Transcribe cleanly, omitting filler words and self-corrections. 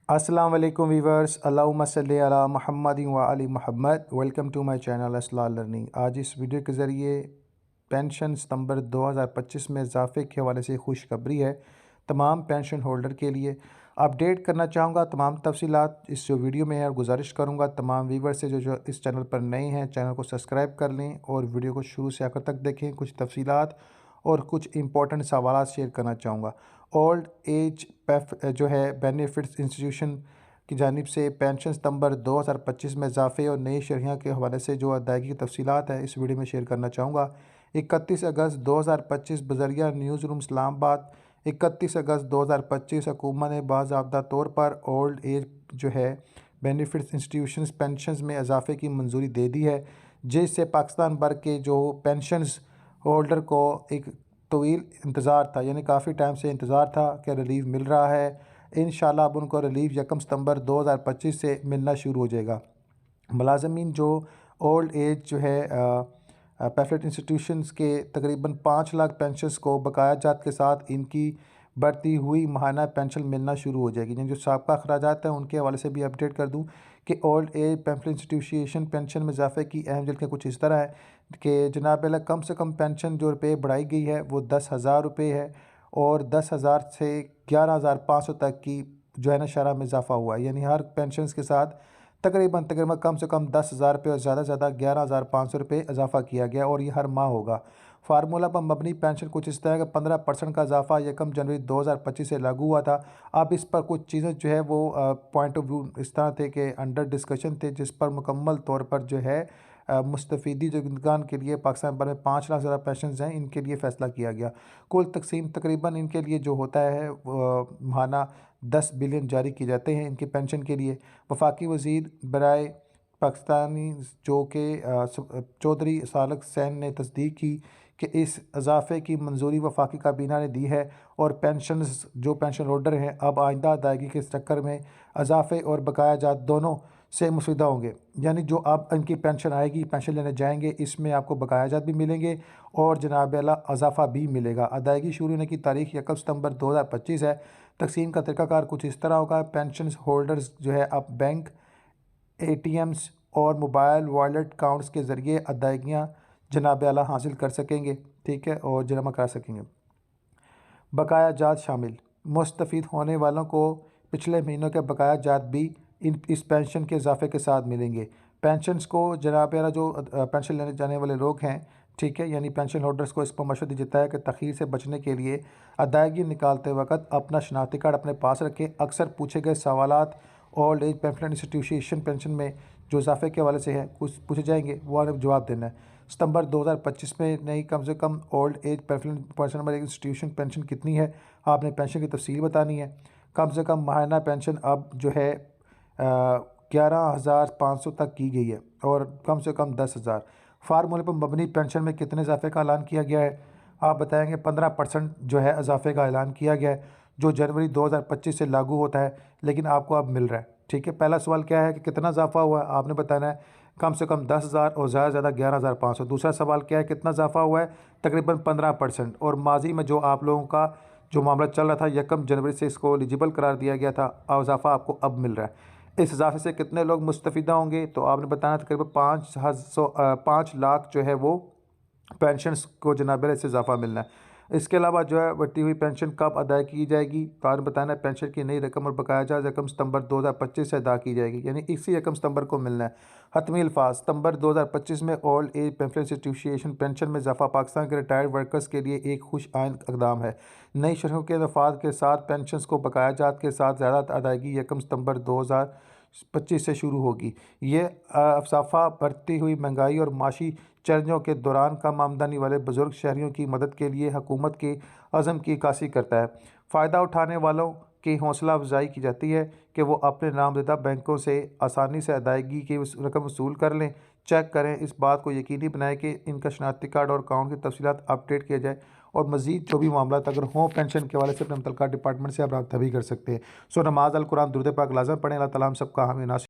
अस्सलाम वालेकुम वीवर्स, अल्लाहुम्मा सल्ली अला मुहम्मद व आलि मुहम्मद। वेलकम टू माय चैनल असलाल लर्निंग। आज इस वीडियो के ज़रिए पेंशन सितंबर 2025 में इजाफे के हवाले से खुशखबरी है तमाम पेंशन होल्डर के लिए। अपडेट करना चाहूँगा तमाम तफसीलात इस जो वीडियो में है, और गुजारिश करूँगा तमाम वीवर्स से जो इस चैनल पर नए हैं चैनल को सब्सक्राइब कर लें और वीडियो को शुरू से आखिर तक देखें। कुछ तफसीलात और कुछ इंपॉर्टेंट सवाल शेयर करना चाहूँगा। ओल्ड एज पेफ जो है बेनिफिट्स इंस्टीट्यूशन की जानिब से पेंशन सितंबर 2025 में इजाफे और नई शरहिया के हवाले से जो अदायगी की तफसीलात है इस वीडियो में शेयर करना चाहूँगा। 31 अगस्त 2025 बजरिया न्यूज़ रूम इस्लामाबाद। 31 अगस्त 2025 हुकूमत ने बाज़ाब्ता तौर पर ओल्ड एज जो है बेनिफिट्स इंस्टीट्यूशंस पेंशनस में इजाफे की मंजूरी दे दी है, जिससे पाकिस्तान भर के जो पेंशनस होल्डर को एक तवील इंतज़ार था, यानी काफ़ी टाइम से इंतज़ार था कि रिलीफ मिल रहा है। इंशाल्लाह अब उनको रिलीफ 1 सितंबर 2025 से मिलना शुरू हो जाएगा। मुलाजमीन जो ओल्ड एज जो है पेफलेट इंस्टीट्यूशंस के तकरीबन 5 लाख पेंशनस को बकाया जात के साथ इनकी बढ़ती हुई माहाना पेंशन मिलना शुरू हो जाएगी। यानी जो साबका अखराजात हैं उनके हवाले से भी अपडेट कर दूं कि ओल्ड एज पेफलेट इंस्टीट्यूशन पेंशन में इजाफे की अहम जल्द कुछ इस तरह है कि जनाब अल्लाह कम से कम पेंशन जो रुपये बढ़ाई गई है वो 10,000 रुपये है, और 10,000 से 11,500 तक की जो है ना शरह में इजाफा हुआ है। यानी हर पेंशन के साथ तकरीबन कम से कम 10,000 रुपये और ज़्यादा से ज़्यादा 11,500 रुपये इजाफा किया गया, और ये हर माह होगा। फार्मूला पर मबनी पेंशन कुछ इस तरह का 15% का इजाफा 1 जनवरी 2025 से लागू हुआ था। अब इस पर कुछ चीज़ें जो है वो पॉइंट ऑफ व्यू इस तरह थे कि अंडर डिस्कशन थे, जिस पर मुकम्मल तौर पर जो है मुस्तफ़ीदी जो इंतकान के लिए पाकिस्तान भर में 5 लाख ज़्यादा पेंशन हैं इनके लिए फ़ैसला किया गया। कुल तकसीम तकरीबन इनके लिए जो होता है माहाना 10 बिलियन जारी किए जाते हैं इनकी पेंशन के लिए। वफाकी वज़ीर बराए पाकिस्तानी जो कि चौधरी सालक सैन ने तस्दीक की कि इस इजाफे की मंजूरी वफाकी काबीना ने दी है, और पेंशनस जो पेंशन होल्डर हैं अब आइंदा अदायगी के चक्कर में इजाफे और बकाया जात दोनों से मुफीदा होंगे। यानी जो अब इनकी पेंशन आएगी, पेंशन लेने जाएंगे, इसमें आपको बकाया जात भी मिलेंगे और जनाब अला इजाफा भी मिलेगा। अदायगी शुरू होने की तारीख 1 सितंबर 2025 है। तकसीम का तरीकाकार कुछ इस तरह होगा। पेंशन होल्डर्स जो है अब बैंक, ATMs और मोबाइल वॉलेट अकाउंट्स के ज़रिए अदायगियाँ जनाब आला हासिल कर सकेंगे, ठीक है, और जमा करा सकेंगे। बकाया जात शामिल मुस्तफ़ीद होने वालों को पिछले महीनों के बकाया जात भी इस पेंशन के इजाफे के साथ मिलेंगे। पेंशनस को जनाब आला जो पेंशन लेने जाने वाले लोग हैं, ठीक है, यानी पेंशन होल्डर्स को इस पर मशवरा दिया जाता है कि तख़ीर से बचने के लिए अदायगी निकालते वक्त अपना शनाख्ती कार्ड अपने पास रखें। अक्सर पूछे गए सवालात ओल्ड एज पेफलेट इंस्टीट्यूशन पेंशन में जो इजाफे के हवाले से है कुछ पूछे जाएंगे, वो आपने जवाब देना है। सितंबर 2025 में नई कम से कम old age pamphlet pension number institution pension कितनी है, आपने पेंशन की तफसील बतानी है। कम से कम माहाना पेंशन अब जो है 11,500 तक की गई है, और कम से कम 10,000। फार्मूले पर मबनी पेंशन में कितने इजाफे का ऐलान किया गया है, आप बताएंगे। 15% जो है इजाफे का ऐलान किया गया है, जो जनवरी 2025 से लागू होता है, लेकिन आपको अब मिल रहा है, ठीक है। पहला सवाल क्या है कि कितना इजाफा हुआ है, आपने बताना है कम से कम 10,000 और ज़्यादा से ज़्यादा 11,500। दूसरा सवाल क्या है, कितना इजाफा हुआ है, तकरीबन 15%, और माजी में जो आप लोगों का जो मामला चल रहा था 1 जनवरी से इसको एलिजिबल करार दिया गया था, इजाफा आपको अब मिल रहा है। इस इजाफे से कितने लोग मुस्तफ़ीदा होंगे, तो आपने बताना तकरीबन 5 लाख जो है वो पेंशनस को जनाब से इजाफा मिलना है। इसके अलावा जो है बढ़ती हुई पेंशन कब अदा की जाएगी, तो आपने बताना है पेंशन की नई रकम और बकाया जात 1 सितंबर 2025 से अदा की जाएगी, यानी इसी 1 सितंबर को मिलना है। हतमी अल्फाज सितंबर 2025 में ओल्ड एज पेफलेट इंस्टीट्यूशन पेंशन में इजाफा पाकिस्तान के रिटायर्ड वर्कर्स के लिए एक खुश आइंद इकदाम है। नई शरहों के नफाज के साथ पेंशन को बकाया जात के साथ ज़्यादा अदायगी 1 सितंबर 2025 से शुरू होगी। ये अफसाफा बढ़ती हुई महंगाई और माशी चैलेंजों के दौरान कम आमदनी वाले बुजुर्ग शहरियों की मदद के लिए हुकूमत के अज़म की अक्कासी करता है। फ़ायदा उठाने वालों की हौसला अफजाई की जाती है कि वो अपने नामज़दा बैंकों से आसानी से अदायगी की रकम वसूल कर लें। चेक करें, इस बात को यकीनी बनाएं कि इनका शनाख्ती कार्ड और अकाउंट की तफसीलात अपडेट किया जाए, और मज़ीद जो भी मामला अगर हों पेंशन के हवाले से अपने मुतल्लिका डिपार्टमेंट से आप रब्ता भी कर सकते हैं। सो नमाज अल कुरान दुरूद पाक लाज़िम पढ़ें। अल्लाह ताला हम सबका हामी नासिर